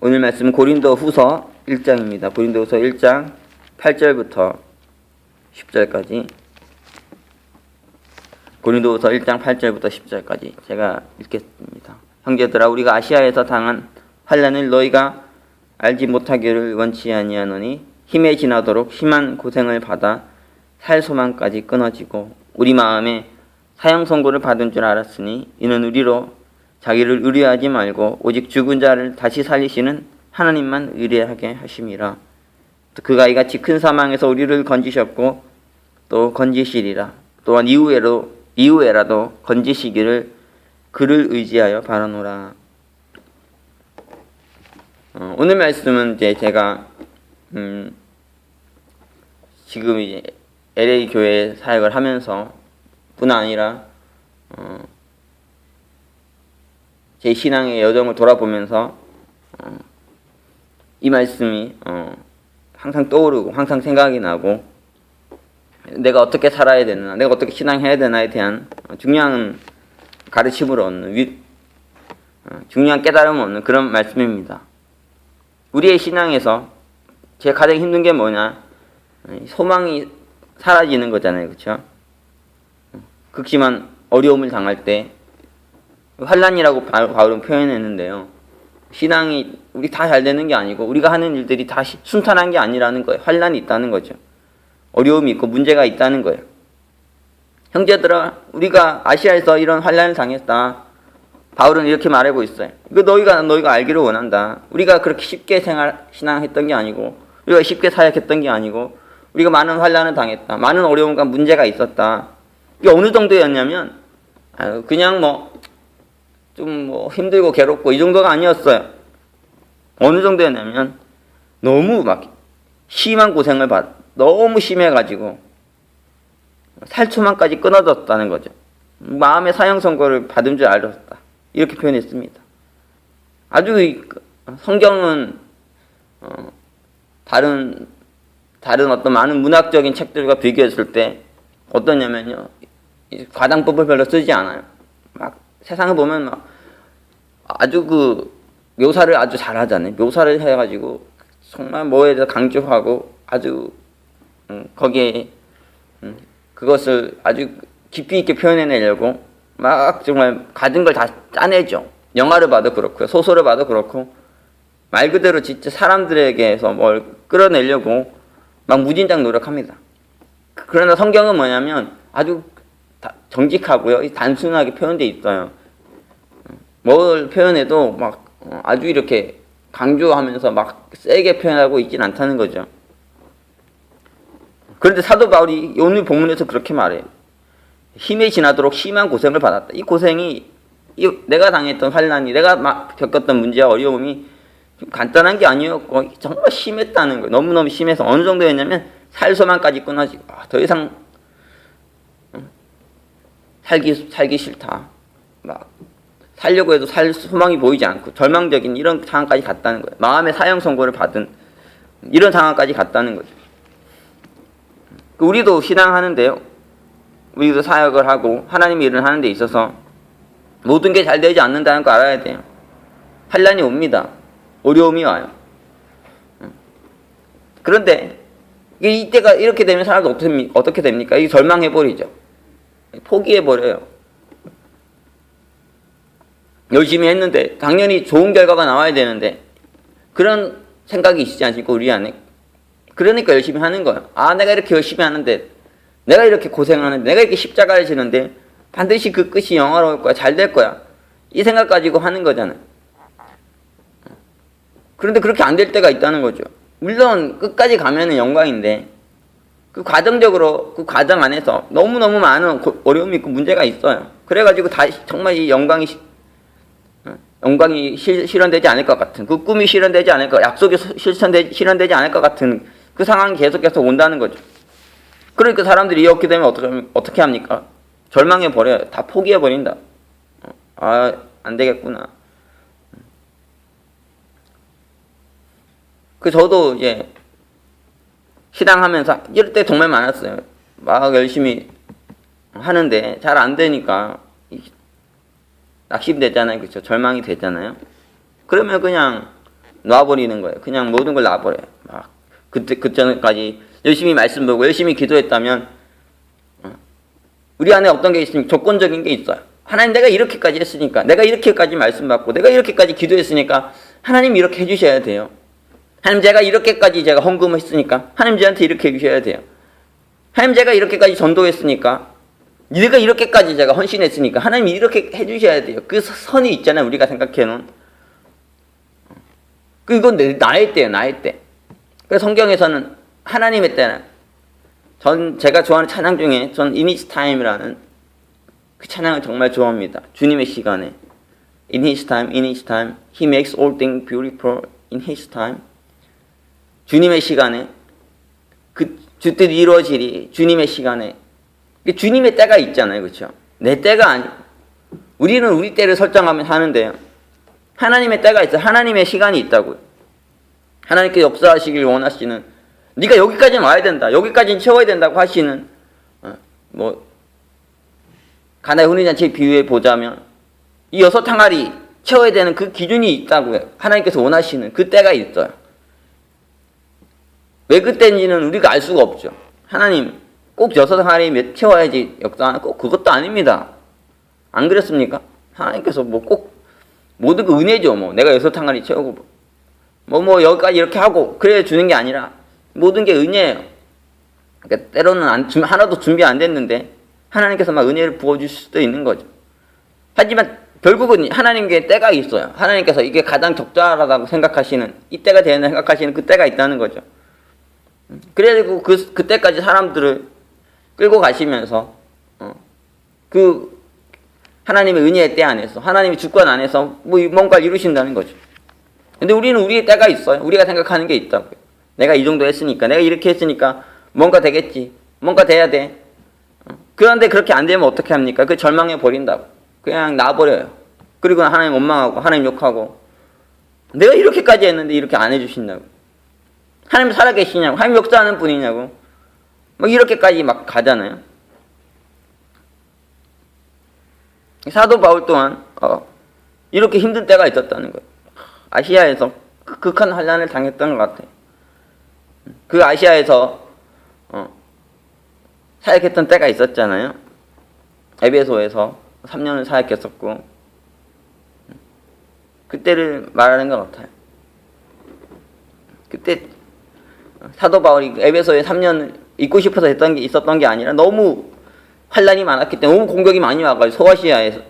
오늘 말씀은 고린도후서 1장입니다. 고린도후서 1장 8절부터 10절까지. 고린도후서 1장 8절부터 10절까지 제가 읽겠습니다. 형제들아, 우리가 아시아에서 당한 환난을 너희가 알지 못하기를 원치 아니하노니 힘에 지나도록 심한 고생을 받아 살 소망까지 끊어지고 우리 마음에 사형 선고를 받은 줄 알았으니 이는 우리로 자기를 의뢰하지 말고 오직 죽은 자를 다시 살리시는 하나님만 의뢰하게 하심이라. 그가 이같이 큰 사망에서 우리를 건지셨고 또 건지시리라. 또한 이후에라도 건지시기를 그를 의지하여 바라노라. 오늘 말씀은 이제 제가 지금 이제 LA 교회 사역을 하면서 뿐 아니라 제 신앙의 여정을 돌아보면서 이 말씀이 항상 떠오르고 항상 생각이 나고 내가 어떻게 살아야 되나, 내가 어떻게 신앙해야 되나에 대한 중요한 가르침을 얻는 중요한 깨달음을 얻는 그런 말씀입니다. 우리의 신앙에서 제가 가장 힘든 게 뭐냐? 소망이 사라지는 거잖아요. 그렇죠? 극심한 어려움을 당할 때 환난이라고 바울은 표현했는데요. 신앙이 우리 다 잘 되는 게 아니고 우리가 하는 일들이 다 순탄한 게 아니라는 거예요. 환난이 있다는 거죠. 어려움이 있고 문제가 있다는 거예요. 형제들아, 우리가 아시아에서 이런 환난을 당했다. 바울은 이렇게 말하고 있어요. 이거 너희가 알기를 원한다. 우리가 그렇게 쉽게 신앙했던 게 아니고 우리가 쉽게 사역했던 게 아니고 우리가 많은 환난을 당했다. 많은 어려움과 문제가 있었다. 이게 어느 정도였냐면 그냥 좀 힘들고 괴롭고 이 정도가 아니었어요. 어느 정도였냐면 너무 심한 고생을 너무 심해가지고 살초만까지 끊어졌다는 거죠. 마음의 사형 선고를 받은 줄 알았다. 이렇게 표현했습니다. 아주 성경은 다른 어떤 많은 문학적인 책들과 비교했을 때 어떠냐면요, 과장법을 별로 쓰지 않아요. 세상을 보면 아주 묘사를 아주 잘하잖아요. 묘사를 해가지고 정말 뭐에 대해서 강조하고 아주 거기에 그것을 아주 깊이 있게 표현해내려고 정말 가진 걸 다 짜내죠. 영화를 봐도 그렇고요, 소설을 봐도 그렇고 말 그대로 진짜 사람들에게서 뭘 끌어내려고 무진장 노력합니다. 그러나 성경은 뭐냐면 아주 정직하고요, 단순하게 표현되어 있어요. 뭘 표현해도 아주 이렇게 강조하면서 세게 표현하고 있진 않다는 거죠. 그런데 사도 바울이 오늘 본문에서 그렇게 말해요. 힘에 지나도록 심한 고생을 받았다. 이 고생이 내가 당했던 환난이, 내가 겪었던 문제와 어려움이 좀 간단한 게 아니었고 정말 심했다는 거예요. 너무너무 심해서 어느 정도였냐면 살 소망까지 끊어지고 더 이상 살기 싫다. 살려고 해도 살 소망이 보이지 않고 절망적인 이런 상황까지 갔다는 거예요. 마음의 사형 선고를 받은 이런 상황까지 갔다는 거죠. 우리도 신앙하는데요, 우리도 사역을 하고 하나님의 일을 하는 데 있어서 모든 게 잘 되지 않는다는 거 알아야 돼요. 환난이 옵니다. 어려움이 와요. 그런데 이때가 이렇게 되면 사람도 어떻게 됩니까? 이게 절망해버리죠. 포기해버려요. 열심히 했는데 당연히 좋은 결과가 나와야 되는데 그런 생각이 있지 않습니까? 우리 안에. 그러니까 열심히 하는 거예요. 내가 이렇게 열심히 하는데, 내가 이렇게 고생하는데, 내가 이렇게 십자가를 지는데 반드시 그 끝이 영화로울 거야, 잘 될 거야, 이 생각 가지고 하는 거잖아요. 그런데 그렇게 안 될 때가 있다는 거죠. 물론 끝까지 가면은 영광인데 그 과정 안에서 너무너무 많은 어려움이 있고 문제가 있어요. 그래가지고 정말 이 영광이 실현되지 않을 것 같은, 그 꿈이 실현되지 않을 것, 약속이 실현되지 않을 것 같은 그 상황이 계속해서 온다는 거죠. 그러니까 사람들이 이렇게 되면 어떻게 합니까? 절망해 버려요. 다 포기해 버린다. 안 되겠구나. 저도 이제 신앙하면서 이럴 때 정말 많았어요. 열심히 하는데 잘 안 되니까 낙심되잖아요. 그렇죠? 절망이 되잖아요. 그러면 그냥 놔버리는 거예요. 그냥 모든 걸 놔버려요. 막 그 전까지 열심히 말씀 보고 열심히 기도했다면 우리 안에 어떤 게 있으면 조건적인 게 있어요. 하나님 내가 이렇게까지 했으니까, 내가 이렇게까지 말씀 받고, 내가 이렇게까지 기도했으니까 하나님 이렇게 해주셔야 돼요. 하나님 제가 이렇게까지 제가 헌금했으니까 하나님 저한테 이렇게 해주셔야 돼요. 하나님 제가 이렇게까지 전도했으니까, 내가 이렇게까지 제가 헌신했으니까 하나님 이렇게 해주셔야 돼요. 그 선이 있잖아요. 우리가 생각해놓은. 이건 나의 때예요. 나의 때. 그래서 성경에서는 하나님의 때는 제가 좋아하는 찬양 중에 전 In His Time이라는 그 찬양을 정말 좋아합니다. 주님의 시간에 In His time, In His time, He makes all things beautiful in His time. 주님의 시간에 그 주 뜻 이루어지리 주님의 시간에. 주님의 때가 있잖아요. 그렇죠? 내 때가 아니고 우리는 우리 때를 설정하면 하는데요. 하나님의 때가 있어요. 하나님의 시간이 있다고요. 하나님께 역사하시길 원하시는, 네가 여기까지는 와야 된다, 여기까지는 채워야 된다고 하시는, 가나의 혼인잔치 비유해 보자면 이 6항아리 채워야 되는 그 기준이 있다고요. 하나님께서 원하시는 그 때가 있어요. 왜 그때인지는 우리가 알 수가 없죠. 하나님 꼭 6항아리 채워야지 역사하는, 꼭 그것도 아닙니다. 안 그랬습니까? 하나님께서 꼭 모든 그 은혜죠. 내가 6항아리 채우고 여기까지 이렇게 하고 그래 주는 게 아니라 모든 게 은혜예요. 그러니까 때로는 하나도 준비 안 됐는데 하나님께서 막 은혜를 부어주실 수도 있는 거죠. 하지만 결국은 하나님께 때가 있어요. 하나님께서 이게 가장 적절하다고 생각하시는, 이 때가 되는 생각하시는 그 때가 있다는 거죠. 그래가지고 그때까지 사람들을 끌고 가시면서 그 하나님의 은혜의 때 안에서, 하나님의 주권 안에서 뭔가를 이루신다는 거죠. 근데 우리는 우리의 때가 있어요. 우리가 생각하는 게 있다고요. 내가 이 정도 했으니까, 내가 이렇게 했으니까 뭔가 되겠지, 뭔가 돼야 돼. 그런데 그렇게 안 되면 어떻게 합니까? 그 절망해 버린다고. 그냥 놔버려요. 그리고 하나님 원망하고 하나님 욕하고, 내가 이렇게까지 했는데 이렇게 안 해주신다고. 하나님 살아계시냐고, 하나님 역사하는 분이냐고, 이렇게까지 막 가잖아요. 사도 바울 또한 이렇게 힘든 때가 있었다는 거예요. 아시아에서 극한 환난을 당했던 것 같아요. 그 아시아에서 사역했던 때가 있었잖아요. 에베소에서 3년을 사역했었고, 그때를 말하는 것 같아요. 그때 사도 바울이 에베소에 3년 있고 싶어서 있었던 게 아니라 너무 환난이 많았기 때문에, 너무 공격이 많이 와가지고 소아시아에서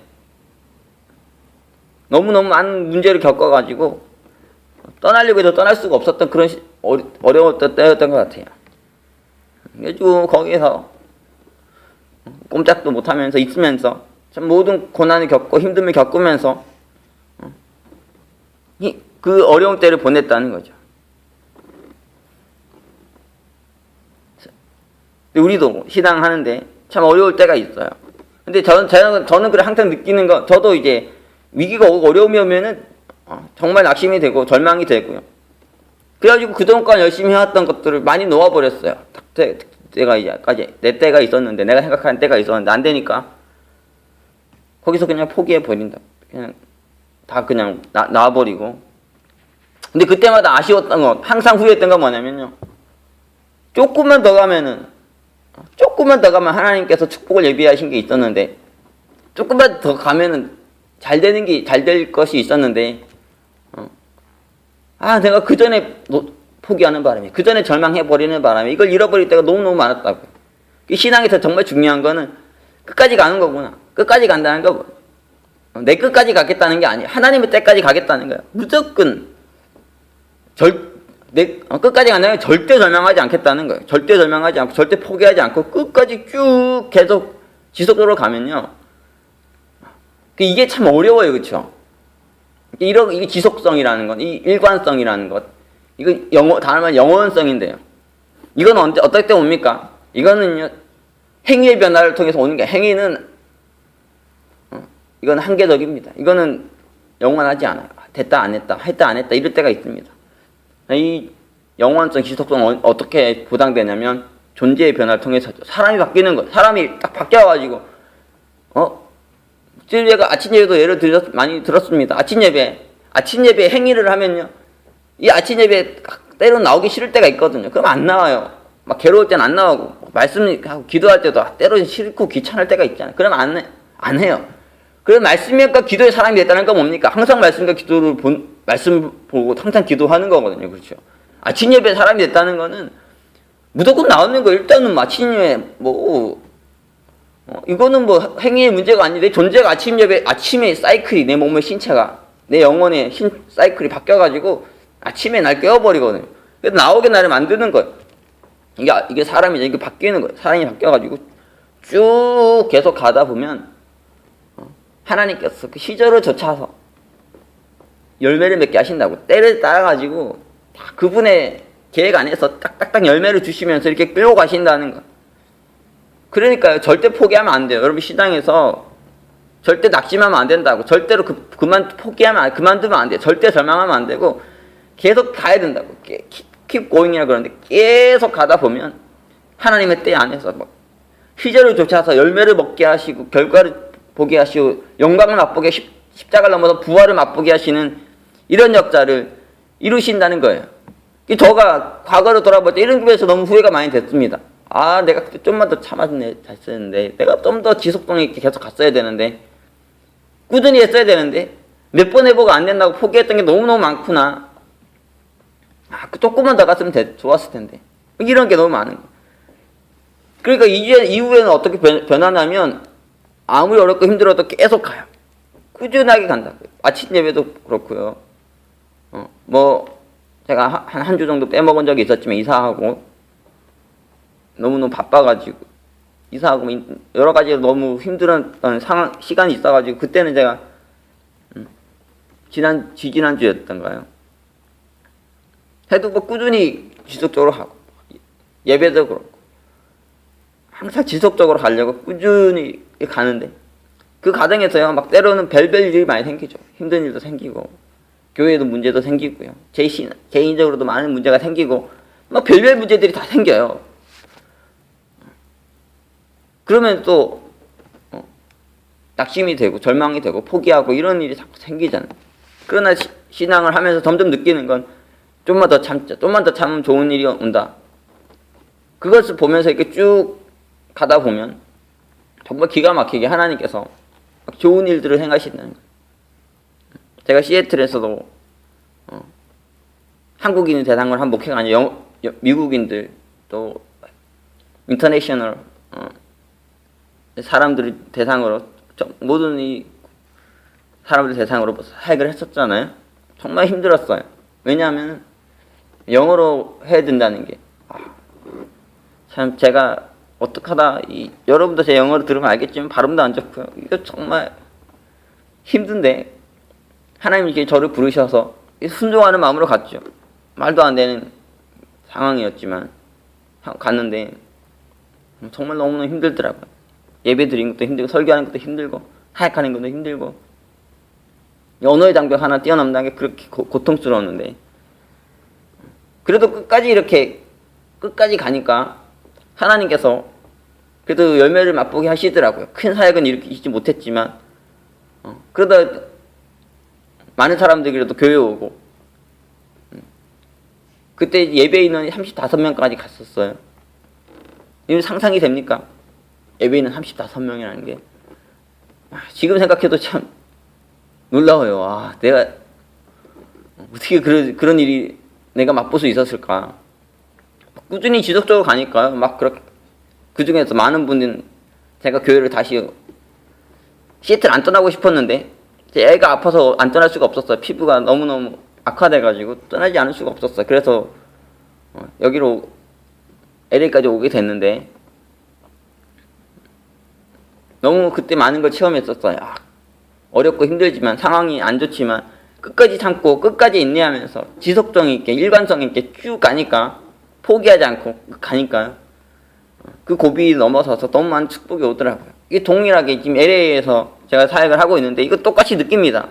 너무너무 많은 문제를 겪어가지고 떠나려고 해도 떠날 수가 없었던 그런 어려웠던 때였던 것 같아요. 그래가지고 거기에서 꼼짝도 못하면서 있으면서 참 모든 고난을 겪고 힘듦을 겪으면서 그 어려운 때를 보냈다는 거죠. 우리도 신앙하는데 참 어려울 때가 있어요. 근데 저는 그래 항상 느끼는 거, 저도 이제 위기가 오고 어려움이 오면은 정말 낙심이 되고 절망이 되고요. 그래가지고 그동안 열심히 해왔던 것들을 많이 놓아버렸어요. 내가 이제까지 내 때가 있었는데, 내가 생각하는 때가 있었는데 안 되니까 거기서 그냥 포기해 버린다. 그냥 다 그냥 놔버리고. 근데 그때마다 아쉬웠던 건, 항상 후회했던 건 뭐냐면요, 조금만 더 가면 하나님께서 축복을 예비하신 게 있었는데, 조금만 더 가면은 잘 될 것이 있었는데, 내가 그 전에 포기하는 바람에, 그 전에 절망해버리는 바람에 이걸 잃어버릴 때가 너무너무 많았다고요. 신앙에서 정말 중요한 거는 끝까지 가는 거구나. 끝까지 간다는 거, 내 끝까지 가겠다는 게 아니에요. 하나님의 때까지 가겠다는 거예요. 무조건 끝까지 간다는 건 절대 절망하지 않겠다는 거예요. 절대 절망하지 않고, 절대 포기하지 않고 끝까지 쭉 계속 지속적으로 가면요, 이게 참 어려워요. 그렇죠? 이게 지속성이라는 것, 이 일관성이라는 것, 이거 다른 말 영원성인데요. 이건 어떨 때 옵니까? 이거는요, 행위의 변화를 통해서 오는 게, 행위는 이건 한계적입니다. 이거는 영원하지 않아요. 됐다 안 했다, 했다 안 했다 이럴 때가 있습니다. 이 영원성, 지속성은 어떻게 보장되냐면 존재의 변화를 통해서 사람이 바뀌는 거예요. 사람이 딱 바뀌어가지고 아침 예배도 예를 많이 들었습니다. 아침 예배 행위를 하면요, 이 아침 예배 때로 나오기 싫을 때가 있거든요. 그럼 안 나와요. 막 괴로울 때는 안 나오고, 말씀하고 기도할 때도 때로 싫고 귀찮을 때가 있잖아요. 그럼 안 해요. 그럼 말씀과 기도의 사람이 됐다는 건 뭡니까? 항상 말씀과 기도를 말씀 보고 항상 기도하는 거거든요. 그렇죠? 아침 예배 사람이 됐다는 거는 무조건 나오는 거. 일단은 아침 예배 이거는 뭐 행위의 문제가 아닌데, 존재가 아침에 사이클이, 내 몸의 신체가, 내 영혼의 사이클이 바뀌어가지고 아침에 날 깨워버리거든요. 그래서 나오게 나를 만드는 거예요. 이게 사람이 이게 바뀌는 거예요. 사람이 바뀌어가지고 쭉 계속 가다 보면 하나님께서 그 시절을 좇아서 열매를 맺게 하신다고. 때를 따라가지고 다 그분의 계획 안에서 딱딱딱 열매를 주시면서 이렇게 끌고 가신다는 거. 그러니까요, 절대 포기하면 안 돼요. 여러분, 시장에서 절대 낙심하면 안 된다고. 절대로 그만두면 안 돼요. 절대 절망하면 안 되고 계속 가야 된다고. keep going이라 그러는데, 계속 가다 보면 하나님의 때 안에서 시절을 좇아서 열매를 먹게 하시고 결과를 보게 하시고 영광을 맛보게, 십자가를 넘어서 부활을 맛보게 하시는 이런 역사를 이루신다는 거예요. 저가 과거로 돌아볼 때 이런 부분에서 너무 후회가 많이 됐습니다. 내가 그때 좀만 더 참았는데, 내가 좀 더 지속성 있게 계속 갔어야 되는데, 꾸준히 했어야 되는데, 몇 번 해보고 안 된다고 포기했던 게 너무너무 많구나. 조금만 더 갔으면 좋았을 텐데. 이런 게 너무 많은 거예요. 그러니까 이후에는 어떻게 변하냐면, 아무리 어렵고 힘들어도 계속 가요. 꾸준하게 간다고요. 아침 예배도 그렇고요. 제가 한 주 정도 빼먹은 적이 있었지만, 이사하고 너무너무 바빠가지고 이사하고 여러 가지 너무 힘들었던 시간이 있어가지고, 그때는 제가 지지난주였던가요? 해도 꾸준히 지속적으로 하고, 예배도 그렇고 항상 지속적으로 가려고 꾸준히 가는데, 그 과정에서요, 때로는 별별 일이 많이 생기죠. 힘든 일도 생기고, 교회에도 문제도 생기고요. 개인적으로도 많은 문제가 생기고, 별별 문제들이 다 생겨요. 그러면 또 낙심이 되고 절망이 되고 포기하고 이런 일이 자꾸 생기잖아요. 그러나 신앙을 하면서 점점 느끼는 건, 좀만 더 참자. 좀만 더 참으면 좋은 일이 온다. 그것을 보면서 이렇게 쭉 가다 보면 정말 기가 막히게 하나님께서 좋은 일들을 행하신다는 거예요. 제가 시애틀에서도 한국인 대상으로 한 목회가 아니라 미국인들, 또 인터내셔널 사람들을 대상으로, 모든 이 사람들 대상으로 사역을 했었잖아요. 정말 힘들었어요. 왜냐하면 영어로 해야 된다는 게, 참 제가 어떡하다, 여러분도 제 영어로 들으면 알겠지만 발음도 안 좋고요. 이거 정말 힘든데 하나님이 저를 부르셔서 순종하는 마음으로 갔죠. 말도 안 되는 상황이었지만 갔는데 정말 너무너무 힘들더라고요. 예배 드리는 것도 힘들고, 설교하는 것도 힘들고, 사역하는 것도 힘들고, 언어의 장벽 하나 뛰어넘는 게 그렇게 고통스러웠는데, 그래도 끝까지 가니까 하나님께서 그래도 열매를 맛보게 하시더라고요. 큰 사역은 일으키지 못했지만, 그러다 많은 사람들이 그래도 교회 오고, 그때 예배 인원이 35명까지 갔었어요. 이거 상상이 됩니까? 예배 인원 35명이라는 게. 지금 생각해도 참 놀라워요. 내가 어떻게 그런 일이 내가 맛볼 수 있었을까. 꾸준히 지속적으로 가니까요. 그렇게 그 중에서 많은 분들은, 제가 교회를 다시 시애틀 안 떠나고 싶었는데 제 애가 아파서 안 떠날 수가 없었어요. 피부가 너무너무 악화돼가지고 떠나지 않을 수가 없었어요. 그래서 여기로 LA까지 오게 됐는데, 너무 그때 많은 걸 체험했었어요. 어렵고 힘들지만, 상황이 안 좋지만 끝까지 참고 끝까지 인내하면서 지속성 있게, 일관성 있게 쭉 가니까, 포기하지 않고 가니까요, 그 고비 넘어서서 너무 많은 축복이 오더라고요. 이게 동일하게 지금 LA에서 제가 사역을 하고 있는데 이거 똑같이 느낍니다.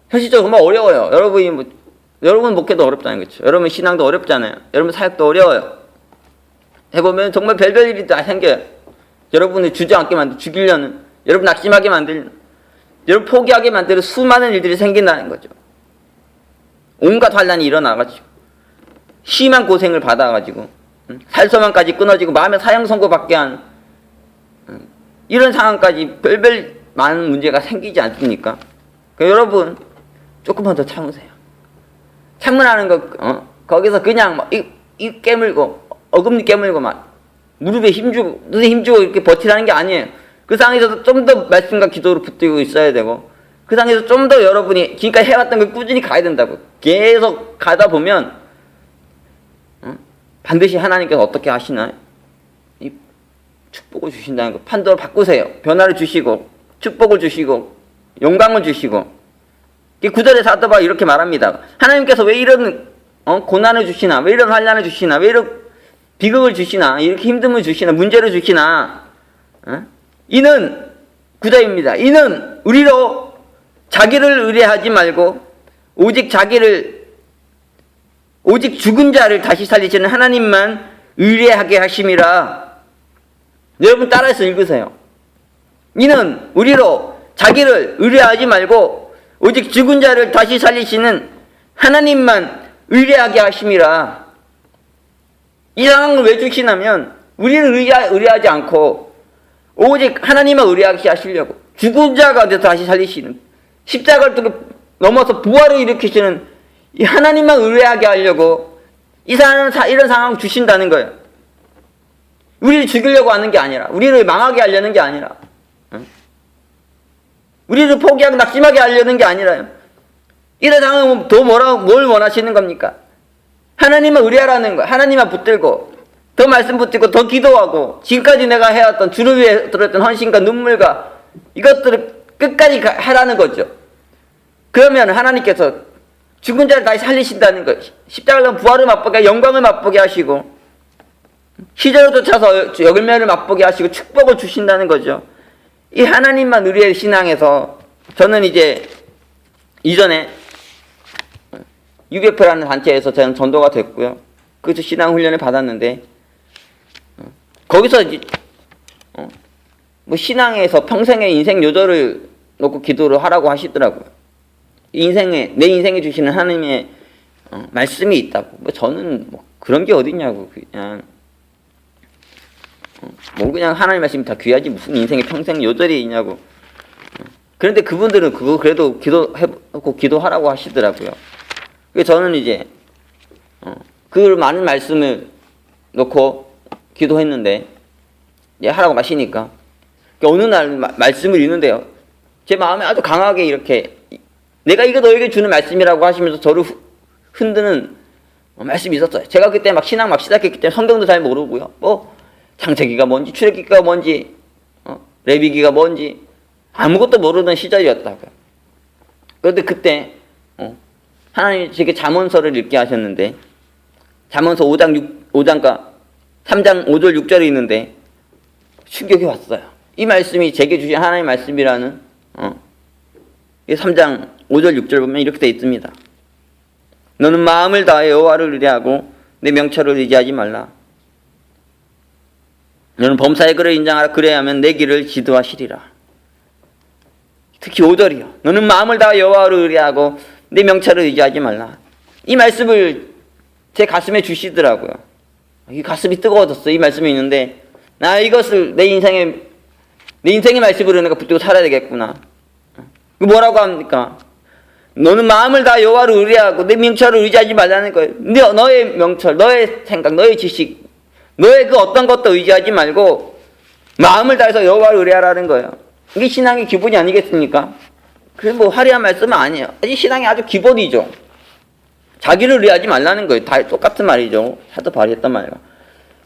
현실적으로 정말 어려워요. 여러분 목회도 어렵잖아요. 그렇죠? 여러분 신앙도 어렵잖아요. 여러분 사역도 어려워요. 해보면 정말 별별 일이 다 생겨요. 여러분을 주저앉게 만들고, 죽이려는, 여러분 낙심하게 만들는, 여러분 포기하게 만드는 수많은 일들이 생긴다는 거죠. 온갖 환란이 일어나가지고 심한 고생을 받아가지고 살소망까지 끊어지고 마음의 사형 선고받게 한 이런 상황까지 별별 많은 문제가 생기지 않습니까? 그러니까 여러분 조금만 더 참으세요. 참으라는 거 거기서 그냥 막 입 깨물고 어금니 깨물고 막 무릎에 힘주고 눈에 힘주고 이렇게 버티라는 게 아니에요. 그 상황에서도 좀 더 말씀과 기도로 붙들고 있어야 되고 그 상황에서 좀 더 여러분이 지금까지 해왔던 걸 꾸준히 가야 된다고. 계속 가다 보면 반드시 하나님께서 어떻게 하시나요? 이 축복을 주신다는 거 판도를 바꾸세요. 변화를 주시고 축복을 주시고 영광을 주시고 9절에 사도바울이 이렇게 말합니다. 하나님께서 왜 이런 고난을 주시나, 왜 이런 환난을 주시나, 왜 이런 비극을 주시나, 이렇게 힘듦을 주시나, 문제를 주시나. 이는 9절입니다. 이는 우리로 자기를 의뢰하지 말고 오직 죽은 자를 다시 살리시는 하나님만 의뢰하게 하심이라. 여러분 따라서 읽으세요. 이는 우리로 자기를 의뢰하지 말고 오직 죽은 자를 다시 살리시는 하나님만 의뢰하게 하심이라. 이 상황을 왜 주시냐면 우리를 의뢰하지 않고 오직 하나님만 의뢰하게 하시려고 죽은 자가 돼서 다시 살리시는 십자가를 넘어서 부활을 일으키시는 이 하나님만 의뢰하게 하려고 이런 상황을 주신다는 거예요. 우리를 죽이려고 하는 게 아니라 우리를 망하게 하려는 게 아니라 우리를 포기하고 낙심하게 하려는 게 아니라요. 이런 상황은 뭘 원하시는 겁니까? 하나님만 의뢰하라는 거예요. 하나님만 붙들고 더 말씀 붙들고 더 기도하고 지금까지 내가 해왔던 주를 위해 들었던 헌신과 눈물과 이것들을 끝까지 하라는 거죠. 그러면 하나님께서 죽은 자를 다시 살리신다는 거예요. 십자가로 부활을 맛보게 영광을 맛보게 하시고 시절을 쫓아서 열매를 맛보게 하시고 축복을 주신다는 거죠. 이 하나님만 의뢰의 신앙에서 저는 이제 이전에 UBF라는 단체에서 저는 전도가 됐고요. 그래서 신앙 훈련을 받았는데 거기서 이제 뭐 신앙에서 평생의 인생 요절을 놓고 기도를 하라고 하시더라고요. 내 인생에 주시는 하나님의 말씀이 있다고. 뭐 저는 뭐 그런 게 어딨냐고 그냥 하나님 말씀이 다 귀하지 무슨 인생의 평생 요절이 있냐고. 그런데 그분들은 그거 그래도 기도하라고 하시더라고요. 그래서 저는 이제 그 많은 말씀을 놓고 기도했는데 이제 하라고 하시니까 어느 날 말씀을 읽는데요. 제 마음에 아주 강하게 이렇게 내가 이거 너에게 주는 말씀이라고 하시면서 저를 흔드는 말씀이 있었어요. 제가 그때 막 신앙 막 시작했기 때문에 성경도 잘 모르고요. 뭐 창세기가 뭔지 출애굽기가 뭔지 레위기가 뭔지 아무것도 모르던 시절이었다고요. 그런데 그때 하나님이 제게 잠언서를 읽게 하셨는데 잠언서 3장 5절 6절이 있는데 충격이 왔어요. 이 말씀이 제게 주신 하나님의 말씀이라는 3장 5절 6절 보면 이렇게 되어 있습니다. 너는 마음을 다해 여호와를 의뢰하고 내 명철을 의지하지 말라. 너는 범사의 글을 인정하라. 그래야만 내 길을 지도하시리라. 특히 5절이요. 너는 마음을 다해 여호와를 의뢰하고 내 명철을 의지하지 말라. 이 말씀을 제 가슴에 주시더라고요. 이 가슴이 뜨거워졌어요. 이 말씀이 있는데 나 이것을 내 인생의 말씀으로 내가 붙들고 살아야 되겠구나. 뭐라고 합니까? 너는 마음을 다 여호와를 의뢰하고 내 명철을 의지하지 말라는 거예요. 너의 명철, 너의 생각, 너의 지식, 너의 그 어떤 것도 의지하지 말고 마음을 다해서 여호와를 의뢰하라는 거예요. 이게 신앙의 기본이 아니겠습니까? 그래서 뭐 화려한 말씀은 아니에요. 이 신앙이 아주 기본이죠. 자기를 의뢰하지 말라는 거예요. 다 똑같은 말이죠. 사도 바울이 했던 말이에요.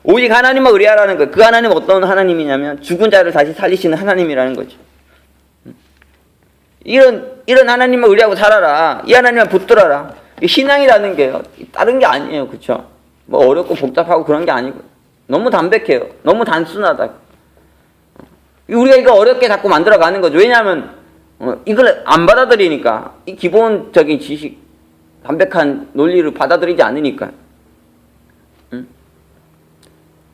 오직 하나님만 의뢰하라는 거예요. 그 하나님은 어떤 하나님이냐면 죽은 자를 다시 살리시는 하나님이라는 거죠. 이런 하나님만 의뢰하고 살아라. 이 하나님만 붙들어라. 신앙이라는 게요. 다른 게 아니에요. 그렇죠? 뭐 어렵고 복잡하고 그런 게 아니고 너무 담백해요. 너무 단순하다. 우리가 이거 어렵게 자꾸 만들어가는 거죠. 왜냐하면 이걸 안 받아들이니까 이 기본적인 지식, 담백한 논리를 받아들이지 않으니까.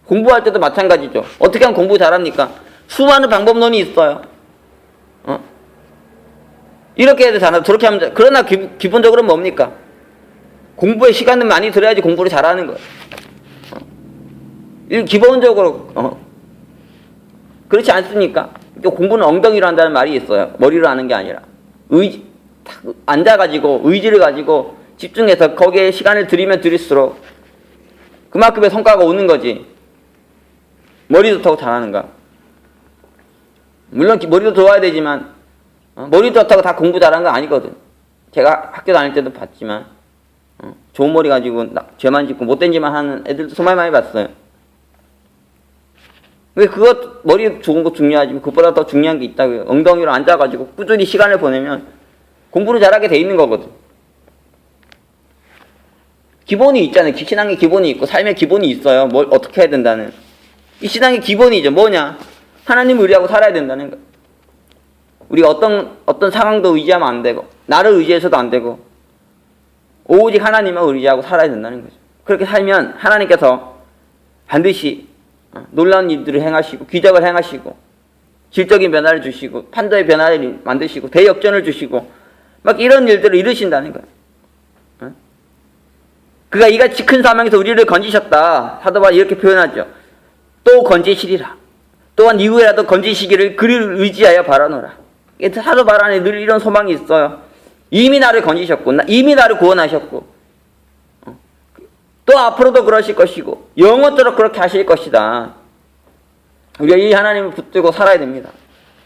공부할 때도 마찬가지죠. 어떻게 하면 공부 잘합니까? 수많은 방법론이 있어요. 이렇게 해도 잘하고 저렇게 하면 그러나 기본적으로 뭡니까? 공부에 시간은 많이 들어야지 공부를 잘하는 거예요. 기본적으로 그렇지 않습니까? 공부는 엉덩이로 한다는 말이 있어요. 머리로 하는 게 아니라 앉아가지고 의지를 가지고 집중해서 거기에 시간을 들이면 들일수록 그만큼의 성과가 오는 거지. 머리 좋다고 잘하는가? 물론 머리도 좋아야 되지만 머리 좋다고 다 공부 잘하는 건 아니거든. 제가 학교 다닐 때도 봤지만 좋은 머리 가지고 죄만 짓고 못된 짓만 하는 애들도 정말 많이 봤어요. 왜 머리 좋은 거 중요하지만 그것보다 더 중요한 게 있다고요. 엉덩이로 앉아가지고 꾸준히 시간을 보내면 공부를 잘하게 돼 있는 거거든. 기본이 있잖아요. 신앙의 기본이 있고 삶의 기본이 있어요. 뭘 어떻게 해야 된다는. 이 신앙의 기본이죠. 뭐냐? 하나님을 의지하고 살아야 된다는 거. 우리가 어떤 상황도 의지하면 안 되고 나를 의지해서도 안 되고 오직 하나님을 의지하고 살아야 된다는 거죠. 그렇게 살면 하나님께서 반드시 놀라운 일들을 행하시고 기적을 행하시고 질적인 변화를 주시고 판도의 변화를 만드시고 대역전을 주시고 막 이런 일들을 이루신다는 거예요. 그가 이같이 큰 사망에서 우리를 건지셨다. 사도 바울이 이렇게 표현하죠. 또 건지시리라. 또한 이후에라도 건지시기를 그를 의지하여 바라노라. 사도 바울 안에 늘 이런 소망이 있어요. 이미 나를 건지셨고 이미 나를 구원하셨고 또 앞으로도 그러실 것이고 영원토록 그렇게 하실 것이다. 우리가 이 하나님을 붙들고 살아야 됩니다.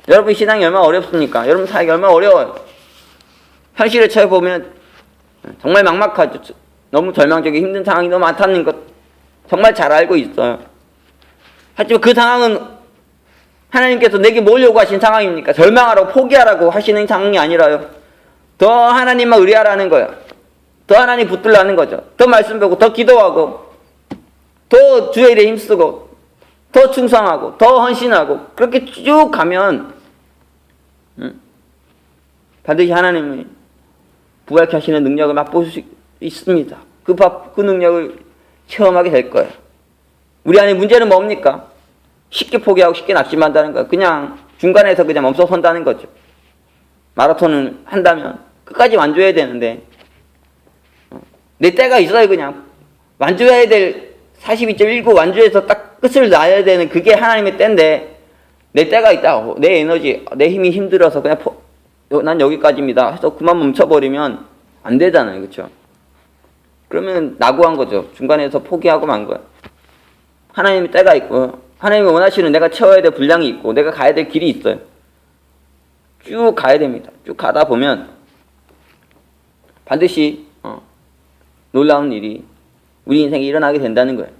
여러분 신앙이 얼마나 어렵습니까? 여러분 살기 얼마나 어려워요. 현실에 처해 보면 정말 막막하죠. 너무 절망적이고 힘든 상황이 너무 많다는 것 정말 잘 알고 있어요. 하지만 그 상황은 하나님께서 내게 뭘 요구하신 상황입니까? 절망하라고 포기하라고 하시는 상황이 아니라요. 더 하나님만 의뢰하라는 거예요. 더 하나님 붙들라는 거죠. 더 말씀 배우고 더 기도하고 더 주의 일에 힘쓰고 더 충성하고 더 헌신하고 그렇게 쭉 가면 반드시 하나님이 부활케 하시는 능력을 맛볼 수 있습니다. 그 능력을 체험하게 될 거예요. 우리 안에 문제는 뭡니까? 쉽게 포기하고 쉽게 낙심한다는 거예요. 그냥 중간에서 그냥 멈춰선다는 거죠. 마라톤을 한다면 끝까지 완주해야 되는데 내 때가 있어요. 그냥 완주해야 될 42.19 완주해서 딱 끝을 놔야 되는 그게 하나님의 때인데 내 때가 있다. 내 에너지, 내 힘이 힘들어서 그냥 난 여기까지입니다 해서 그만 멈춰버리면 안 되잖아요. 그렇죠? 그러면 낙오한 거죠. 중간에서 포기하고 만 거예요. 하나님의 때가 있고 하나님이 원하시는 내가 채워야 될 분량이 있고 내가 가야 될 길이 있어요. 쭉 가야 됩니다. 쭉 가다 보면 반드시 놀라운 일이 우리 인생에 일어나게 된다는 거예요.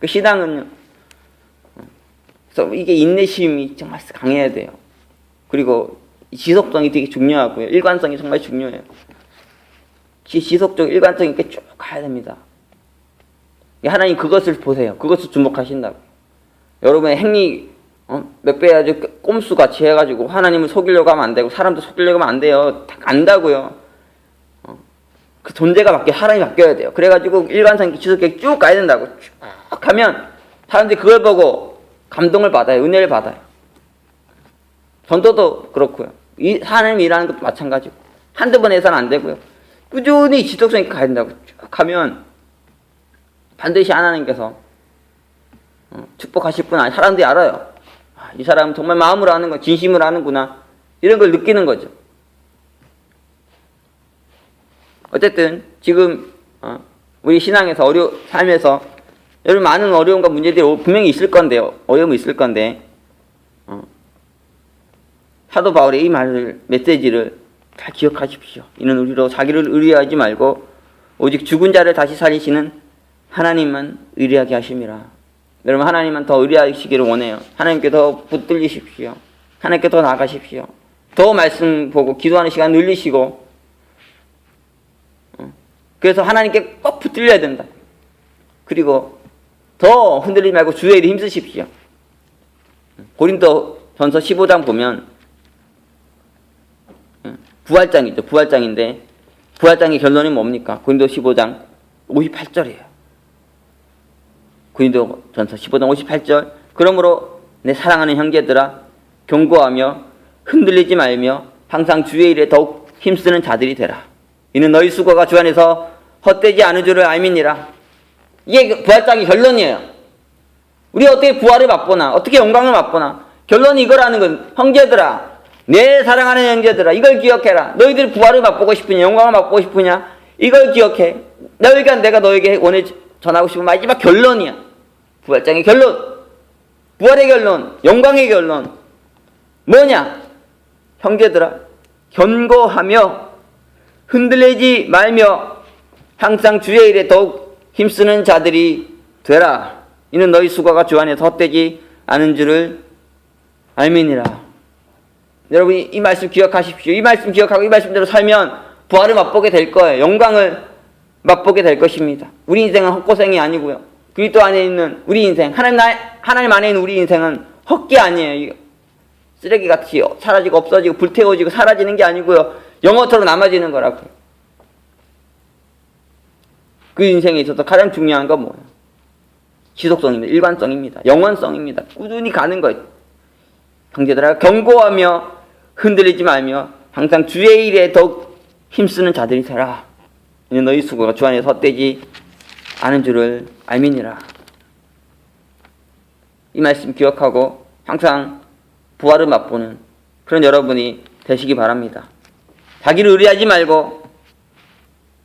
그 신앙은요. 그래서 이게 인내심이 정말 강해야 돼요. 그리고 지속성이 되게 중요하고요. 일관성이 정말 중요해요. 지속적 일관성 있게 쭉 가야 됩니다. 하나님 그것을 보세요. 그것을 주목하신다고. 여러분의 행위 몇 배 아주 꼼수같이 해가지고 하나님을 속이려고 하면 안 되고 사람도 속이려고 하면 안 돼요. 다 안다고요. 그 존재가 바뀌어 하나님이 바뀌어야 돼요. 그래가지고 일관성 지속적이 쭉 가야 된다고. 쭉 하면 사람들이 그걸 보고 감동을 받아요. 은혜를 받아요. 전도도 그렇고요. 하나님 일하는 것도 마찬가지고 한두 번 해서는 안 되고요. 꾸준히 지속성 있게 가야 된다고. 쭉 가면 반드시 하나님께서 축복하실 분 아니 사람들이 알아요. 이 사람은 정말 마음으로 하는 거, 진심으로 하는구나. 이런 걸 느끼는 거죠. 어쨌든 지금 우리 신앙에서 삶에서 여러분 많은 어려움과 문제들이 분명히 있을 건데요. 어려움이 있을 건데 사도 바울의 이 메시지를 잘 기억하십시오. 이는 우리로 자기를 의뢰하지 말고 오직 죽은 자를 다시 살리시는 하나님만 의뢰하게 하심이라. 여러분 하나님만 더 의뢰하시기를 원해요. 하나님께 더 붙들리십시오. 하나님께 더 나아가십시오. 더 말씀 보고 기도하는 시간 늘리시고 그래서 하나님께 꼭 붙들려야 된다. 그리고 더 흔들리지 말고 주의 일에 힘쓰십시오. 고린도 전서 15장 보면 부활장이죠. 부활장인데 부활장의 결론이 뭡니까? 고린도 15장 58절이에요. 고린도 전서 15장 58절 그러므로 내 사랑하는 형제들아 경고하며 흔들리지 말며 항상 주의 일에 더욱 힘쓰는 자들이 되라. 이는 너희 수고가 주 안에서 헛되지 않은 줄을 알미니라. 이게 부활장의 결론이에요. 우리 어떻게 부활을 맛보나, 어떻게 영광을 맛보나. 결론이 이거라는 건, 형제들아, 내 사랑하는 형제들아, 이걸 기억해라. 너희들 부활을 맛보고 싶으냐, 영광을 맛보고 싶으냐, 이걸 기억해. 내가 너에게 오늘 전하고 싶은 마지막 결론이야. 부활장의 결론, 부활의 결론, 영광의 결론 뭐냐? 형제들아, 견고하며 흔들리지 말며 항상 주의 일에 더욱 힘쓰는 자들이 되라. 이는 너희 수고가 주 안에서 헛되지 않은 줄을 알미니라. 여러분, 이 말씀 기억하십시오. 이 말씀 기억하고 이 말씀대로 살면 부활을 맛보게 될 거예요. 영광을 맛보게 될 것입니다. 우리 인생은 헛고생이 아니고요. 그리스도 안에 있는 우리 인생, 하나님 안에 있는 우리 인생은 헛게 아니에요. 쓰레기같이 사라지고 없어지고 불태워지고 사라지는 게 아니고요. 영원토록 남아지는 거라고요. 그 인생에 있어서 가장 중요한 건 뭐예요? 지속성입니다. 일관성입니다. 영원성입니다. 꾸준히 가는 거예요. 형제들아, 견고하며 흔들리지 말며 항상 주의 일에 더욱 힘쓰는 자들이 되라. 이는 너희 수고가 주 안에서 헛되지 않은 줄을 알미니라. 이 말씀 기억하고 항상 부활을 맛보는 그런 여러분이 되시기 바랍니다. 자기를 의뢰하지 말고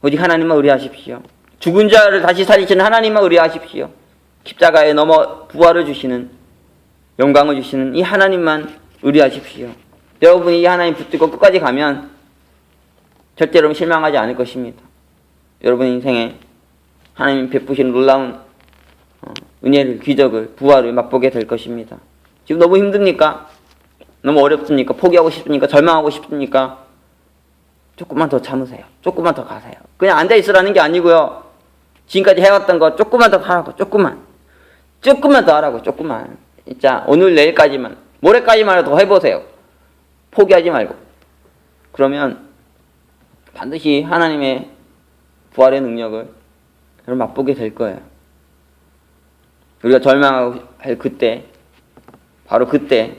오직 하나님만 의뢰하십시오. 죽은 자를 다시 살리시는 하나님만 의뢰하십시오. 십자가에 넘어 부활을 주시는, 영광을 주시는 이 하나님만 의뢰하십시오. 여러분이 이 하나님 붙들고 끝까지 가면 절대로 실망하지 않을 것입니다. 여러분 인생에 하나님 베푸시는 놀라운 은혜를, 기적을, 부활을 맛보게 될 것입니다. 지금 너무 힘듭니까? 너무 어렵습니까? 포기하고 싶습니까? 절망하고 싶습니까? 조금만 더 참으세요. 조금만 더 가세요. 그냥 앉아있으라는 게 아니고요. 지금까지 해왔던 거 조금만 더 하라고. 조금만 더 하라고. 조금만. 진짜 오늘 내일까지만, 모레까지만 더 해보세요. 포기하지 말고. 그러면 반드시 하나님의 부활의 능력을 맛보게 될 거예요. 우리가 절망하고 할 그때, 바로 그때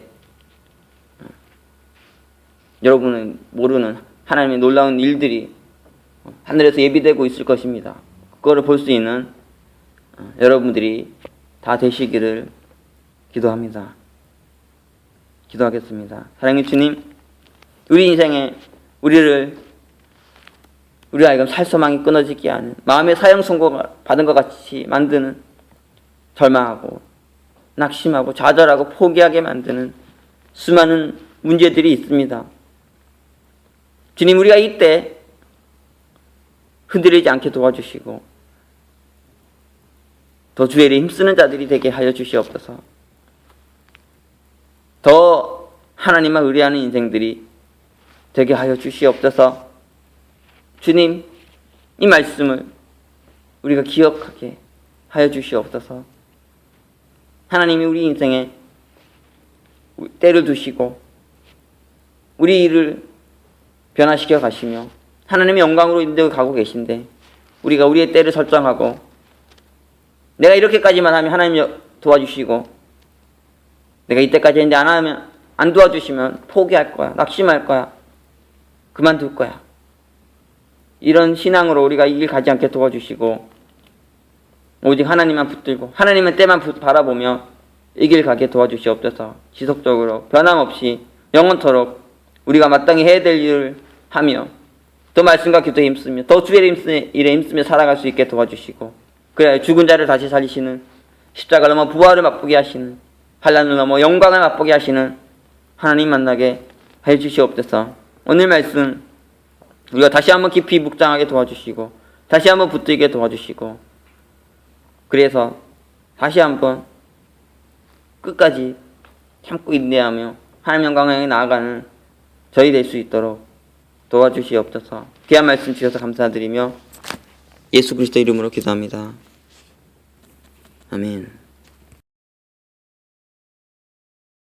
여러분은 모르는 하나님의 놀라운 일들이 하늘에서 예비되고 있을 것입니다. 그거를 볼 수 있는 여러분들이 다 되시기를 기도합니다. 기도하겠습니다. 사랑의 주님, 우리 인생에 우리 하여금 살소망이 끊어지게 하는, 마음의 사형 선고 받은 것 같이 만드는, 절망하고 낙심하고 좌절하고 포기하게 만드는 수많은 문제들이 있습니다. 주님, 우리가 이때 흔들리지 않게 도와주시고 더 주의 일에 힘쓰는 자들이 되게 하여 주시옵소서. 더 하나님만 의뢰하는 인생들이 되게 하여 주시옵소서. 주님, 이 말씀을 우리가 기억하게 하여 주시옵소서. 하나님이 우리 인생에 때를 두시고 우리 일을 변화시켜 가시며 하나님의 영광으로 인도해 가고 계신데, 우리가 우리의 때를 설정하고 내가 이렇게까지만 하면 하나님이 도와주시고 내가 이때까지 했는데 안 도와주시면 포기할 거야, 낙심할 거야, 그만둘 거야. 이런 신앙으로 우리가 이 길 가지 않게 도와주시고 오직 하나님만 붙들고 하나님의 때만 바라보며 이 길 가게 도와주시옵소서. 지속적으로 변함없이 영원토록 우리가 마땅히 해야 될 일을 하며 더 말씀과 기도에 힘쓰며 더 주의 일에 힘쓰며 살아갈 수 있게 도와주시고, 그래야 죽은 자를 다시 살리시는, 십자가를 넘어 부활을 맛보게 하시는, 환난을 넘어 영광을 맛보게 하시는 하나님 만나게 해주시옵소서. 오늘 말씀 우리가 다시 한번 깊이 묵상하게 도와주시고 다시 한번 붙들게 도와주시고, 그래서 다시 한번 끝까지 참고 인내하며 하나님 영광을 향해 나아가는 저희 될 수 있도록 도와주시옵소서. 귀한 말씀 주셔서 감사드리며 예수 그리스도 이름으로 기도합니다. 아멘.